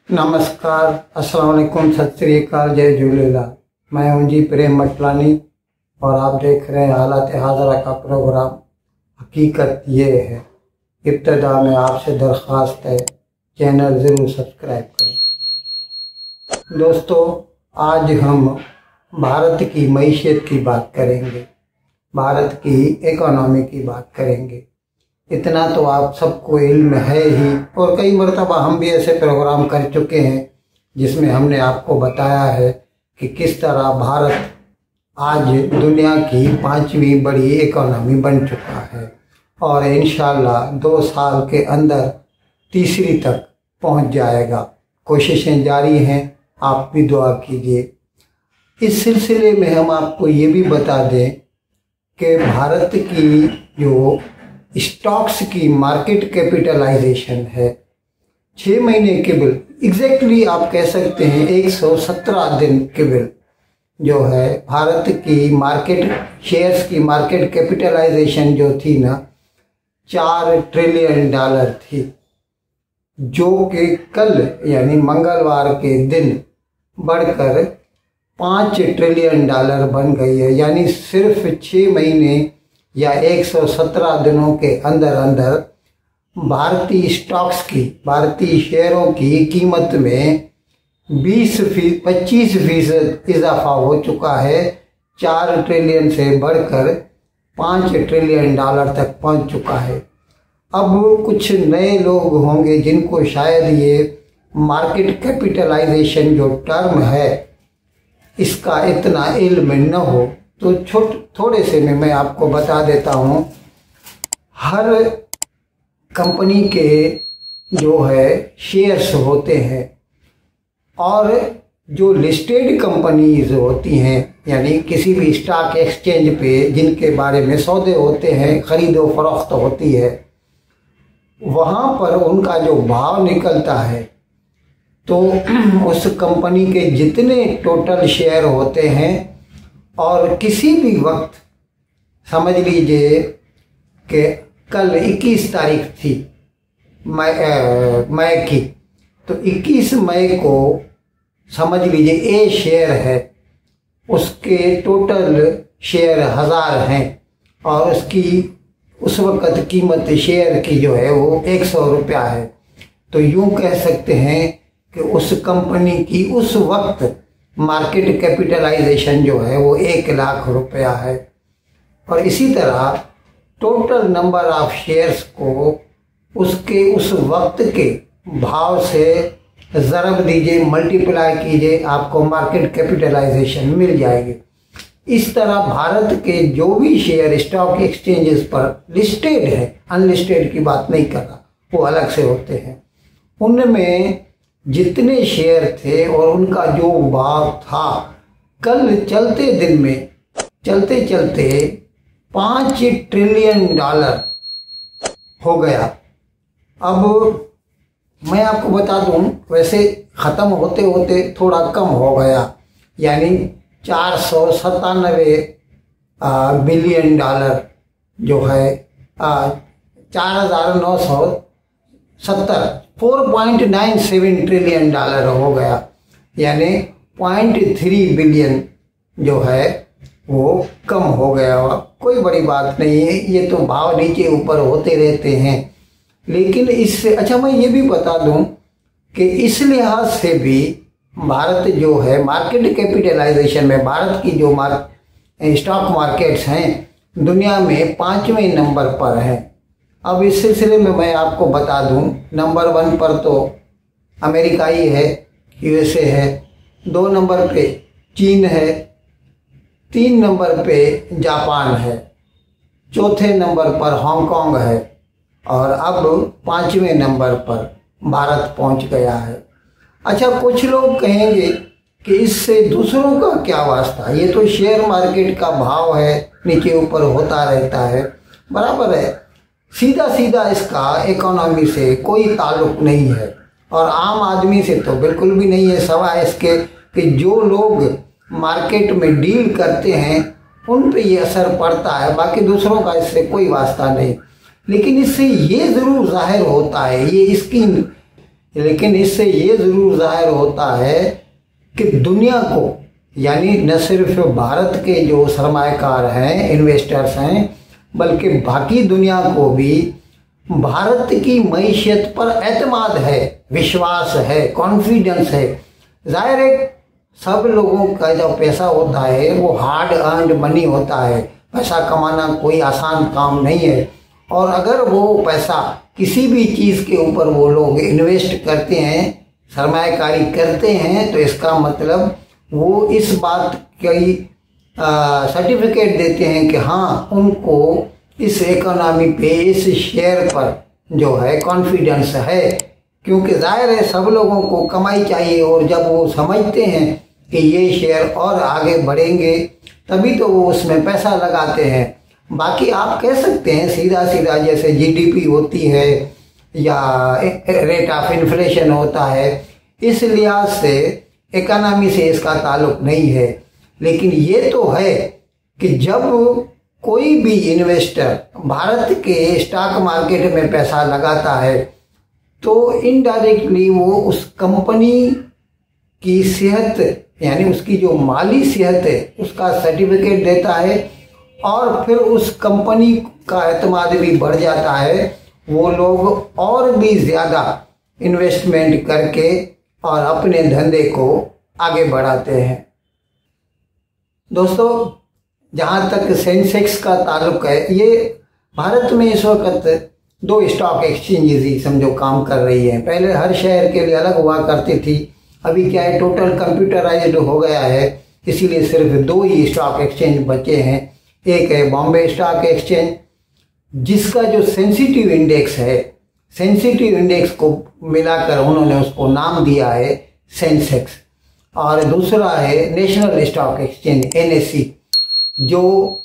नमस्कार, अस्सलाम वालेकुम, सत श्री अकाल, जय झूलेलाल। मैं हूं जी प्रेम मटलानी और आप देख रहे हैं हालात हाजरा का प्रोग्राम। हकीकत ये है, इब्तदा में आपसे दरख्वास्त है चैनल ज़रूर सब्सक्राइब करें। दोस्तों, आज हम भारत की मईशत की बात करेंगे, भारत की इकोनॉमी की बात करेंगे। इतना तो आप सबको इल्म है ही, और कई मरतबा हम भी ऐसे प्रोग्राम कर चुके हैं जिसमें हमने आपको बताया है कि किस तरह भारत आज दुनिया की 5वीं बड़ी इकोनॉमी बन चुका है और इंशाल्लाह 2 साल के अंदर तीसरी तक पहुंच जाएगा। कोशिशें जारी हैं, आप भी दुआ कीजिए। इस सिलसिले में हम आपको ये भी बता दें कि भारत की जो स्टॉक्स की मार्केट कैपिटलाइजेशन है 6 महीने केवल, एग्जैक्टली आप कह सकते हैं 117 दिन केवल जो है भारत की मार्केट शेयर्स की मार्केट कैपिटलाइजेशन जो थी ना, $4 ट्रिलियन थी, जो कि कल यानी मंगलवार के दिन बढ़कर $5 ट्रिलियन बन गई है। यानी सिर्फ 6 महीने या 117 दिनों के अंदर अंदर भारतीय स्टॉक्स की, भारतीय शेयरों की कीमत में 25% इजाफा हो चुका है। 4 ट्रिलियन से बढ़कर $5 ट्रिलियन तक पहुंच चुका है। अब कुछ नए लोग होंगे जिनको शायद ये मार्केट कैपिटलाइजेशन जो टर्म है इसका इतना इल्म न हो, तो थोड़े से में मैं आपको बता देता हूँ। हर कंपनी के जो है शेयर्स होते हैं और जो लिस्टेड कंपनीज होती हैं, यानी किसी भी स्टॉक एक्सचेंज पे जिनके बारे में सौदे होते हैं, खरीदो फरोख्त होती है, वहाँ पर उनका जो भाव निकलता है तो उस कंपनी के जितने टोटल शेयर होते हैं और किसी भी वक्त समझ लीजिए कि कल 21 तारीख थी मई की, तो 21 मई को समझ लीजिए ए शेयर है, उसके टोटल शेयर 1000 हैं और उसकी उस वक़्त कीमत शेयर की जो है वो 100 रुपया है। तो यूँ कह सकते हैं कि उस कंपनी की उस वक्त मार्केट कैपिटलाइजेशन जो है वो 1 लाख रुपया है। और इसी तरह टोटल नंबर ऑफ शेयर्स को उसके उस वक्त के भाव से ज़रब दीजिए, मल्टीप्लाई कीजिए, आपको मार्केट कैपिटलाइजेशन मिल जाएगी। इस तरह भारत के जो भी शेयर स्टॉक एक्सचेंजेस पर लिस्टेड है, अनलिस्टेड की बात नहीं कर रहा, वो अलग से होते हैं, उनमें जितने शेयर थे और उनका जो भाव था, कल चलते दिन में चलते चलते $5 ट्रिलियन हो गया। अब मैं आपको बता दूं, वैसे ख़त्म होते होते थोड़ा कम हो गया, यानी $497 बिलियन जो है 4970 4.97 ट्रिलियन हो गया, यानी 0.3 बिलियन जो है वो कम हो गया। कोई बड़ी बात नहीं है, ये तो भाव नीचे ऊपर होते रहते हैं। लेकिन इससे अच्छा मैं ये भी बता दूं कि इस लिहाज से भी भारत जो है मार्केट कैपिटलाइजेशन में, भारत की जो स्टॉक मार्केट्स हैं दुनिया में 5वें नंबर पर हैं। अब इस सिलसिले में मैं आपको बता दूं, नंबर 1 पर तो अमेरिका ही है, USA है, 2 नंबर पे चीन है, 3 नंबर पे जापान है, 4थे नंबर पर हांगकांग है और अब 5वें नंबर पर भारत पहुंच गया है। अच्छा, कुछ लोग कहेंगे कि इससे दूसरों का क्या वास्ता, ये तो शेयर मार्केट का भाव है, नीचे ऊपर होता रहता है, बराबर है, सीधा सीधा इसका इकोनॉमी से कोई ताल्लुक नहीं है और आम आदमी से तो बिल्कुल भी नहीं है, सवाए इसके कि जो लोग मार्केट में डील करते हैं उन पे ये असर पड़ता है, बाकी दूसरों का इससे कोई वास्ता नहीं। लेकिन इससे ये ज़रूर जाहिर होता है, ये इसकी लेकिन इससे ये ज़रूर जाहिर होता है कि दुनिया को, यानी न सिर्फ भारत के जो सरमाएकार हैं, इन्वेस्टर्स हैं, बल्कि बाकी दुनिया को भी भारत की मईशत पर एतमाद है, विश्वास है, कॉन्फिडेंस है। जाहिर है सब लोगों का जो पैसा होता है वो हार्ड अर्नड मनी होता है। पैसा कमाना कोई आसान काम नहीं है, और अगर वो पैसा किसी भी चीज़ के ऊपर वो लोग इन्वेस्ट करते हैं, सरमायाकारी करते हैं, तो इसका मतलब वो इस बात की सर्टिफिकेट देते हैं कि हाँ, उनको इस इकोनॉमी पे, इस शेयर पर जो है कॉन्फिडेंस है। क्योंकि जाहिर है सब लोगों को कमाई चाहिए, और जब वो समझते हैं कि ये शेयर और आगे बढ़ेंगे तभी तो वो उसमें पैसा लगाते हैं। बाकी आप कह सकते हैं सीधा सीधा, जैसे जीडीपी होती है या रेट ऑफ इन्फ्लेशन होता है, इस लिहाज से इकोनॉमी से इसका ताल्लुक नहीं है। लेकिन ये तो है कि जब कोई भी इन्वेस्टर भारत के स्टॉक मार्केट में पैसा लगाता है तो इनडायरेक्टली वो उस कंपनी की सेहत, यानी उसकी जो माली सेहत है, उसका सर्टिफिकेट देता है, और फिर उस कंपनी का एतमाद भी बढ़ जाता है। वो लोग और भी ज़्यादा इन्वेस्टमेंट करके और अपने धंधे को आगे बढ़ाते हैं। दोस्तों, जहाँ तक सेंसेक्स का ताल्लुक है, ये भारत में इस वक्त 2 स्टॉक एक्सचेंजेस ही समझो काम कर रही है। पहले हर शहर के लिए अलग हुआ करती थी, अभी क्या है टोटल कंप्यूटराइज्ड हो गया है, इसीलिए सिर्फ 2 ही स्टॉक एक्सचेंज बचे हैं। एक है बॉम्बे स्टॉक एक्सचेंज, जिसका जो सेंसिटिव इंडेक्स है, सेंसिटिव इंडेक्स को मिलाकर उन्होंने उसको नाम दिया है सेंसेक्स, और दूसरा है नेशनल स्टॉक एक्सचेंज NSE,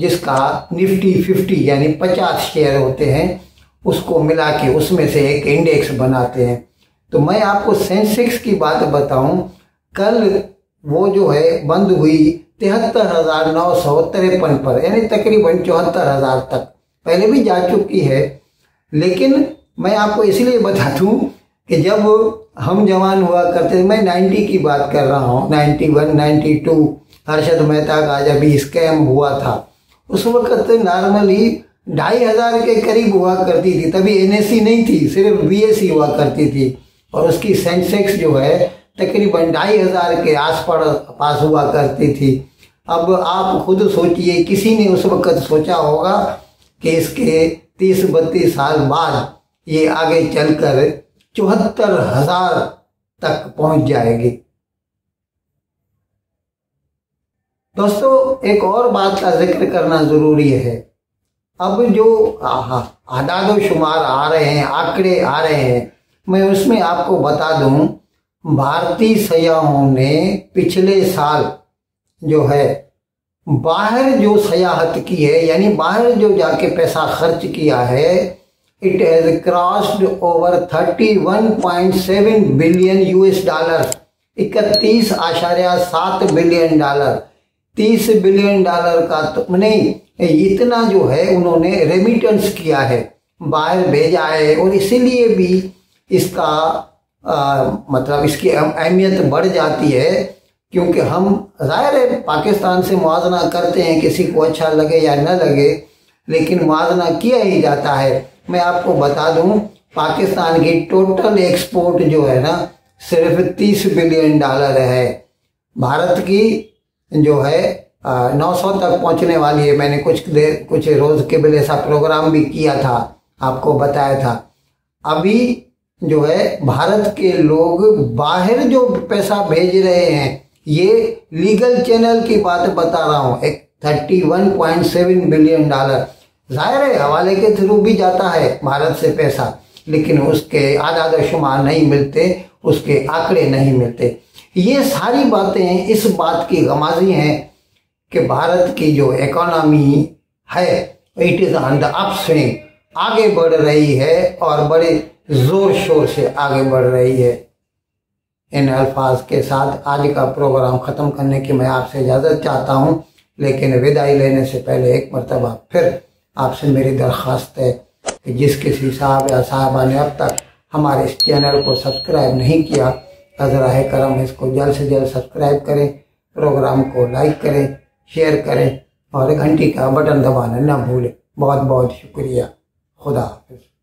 जिसका निफ्टी 50 यानी 50 शेयर होते हैं, उसको मिला के उसमें से एक इंडेक्स बनाते हैं। तो मैं आपको सेंसेक्स की बात बताऊं, कल वो जो है बंद हुई 73,953 पर, यानी तकरीबन 74,000 तक, पहले भी जा चुकी है। लेकिन मैं आपको इसलिए बता दूं कि जब हम जवान हुआ करते थे, मैं 90 की बात कर रहा हूँ, 91, 92, हर्षद मेहता का जब स्कैम हुआ था, उस वक्त नॉर्मली 2,500 के करीब हुआ करती थी। तभी NSE नहीं थी, सिर्फ BSE हुआ करती थी, और उसकी सेंसेक्स जो है तकरीबन 2,500 के पास हुआ करती थी। अब आप खुद सोचिए, किसी ने उस वक्त सोचा होगा कि इसके 30-32 साल बाद ये आगे चलकर 74,000 तक पहुंच जाएगी। दोस्तों, एक और बात का जिक्र करना जरूरी है। अब जो आदाद शुमार आ रहे हैं, आंकड़े आ रहे हैं, मैं उसमें आपको बता दूं, भारतीय सयाहों ने पिछले साल जो है बाहर जो सयाहत की है, यानी बाहर जो जाके पैसा खर्च किया है, it has crossed over 31.7 billion $, 31.7 billion $, $30 billion का तो नहीं, इतना जो है उन्होंने रेमिटेंस किया है, बाहर भेजा है। और इसीलिए भी इसका मतलब इसकी अहमियत बढ़ जाती है, क्योंकि हम जाहिर है पाकिस्तान से मुआवजा करते हैं, किसी को अच्छा लगे या न लगे, लेकिन मुआवजा किया ही जाता है। मैं आपको बता दूं, पाकिस्तान की टोटल एक्सपोर्ट जो है ना, सिर्फ $30 बिलियन है। भारत की जो है 900 तक पहुंचने वाली है। मैंने कुछ रोज केबल ऐसा प्रोग्राम भी किया था, आपको बताया था। अभी जो है भारत के लोग बाहर जो पैसा भेज रहे हैं, ये लीगल चैनल की बात बता रहा हूँ, एक 31.7 बिलियन $, जाहिर है हवाले के थ्रू भी जाता है भारत से पैसा, लेकिन उसके आदाद शुमार नहीं मिलते, उसके आंकड़े नहीं मिलते। ये सारी बातें इस बात की गमाजी हैं कि भारत की जो इकोनॉमी है, it is on the upswing, आगे बढ़ रही है और बड़े जोर शोर से आगे बढ़ रही है। इन अल्फाज के साथ आज का प्रोग्राम ख़त्म करने की मैं आपसे इजाज़त चाहता हूँ, लेकिन विदाई लेने से पहले एक मरतबा फिर आपसे मेरी दरख्वास्त है कि जिस किसी साहब या साहबा ने अब तक हमारे इस चैनल को सब्सक्राइब नहीं किया तो ज़रा करम इसको जल्द से जल्द सब्सक्राइब करें, प्रोग्राम को लाइक करें, शेयर करें और घंटी का बटन दबाना न भूलें। बहुत बहुत शुक्रिया। खुदा हाफिज़।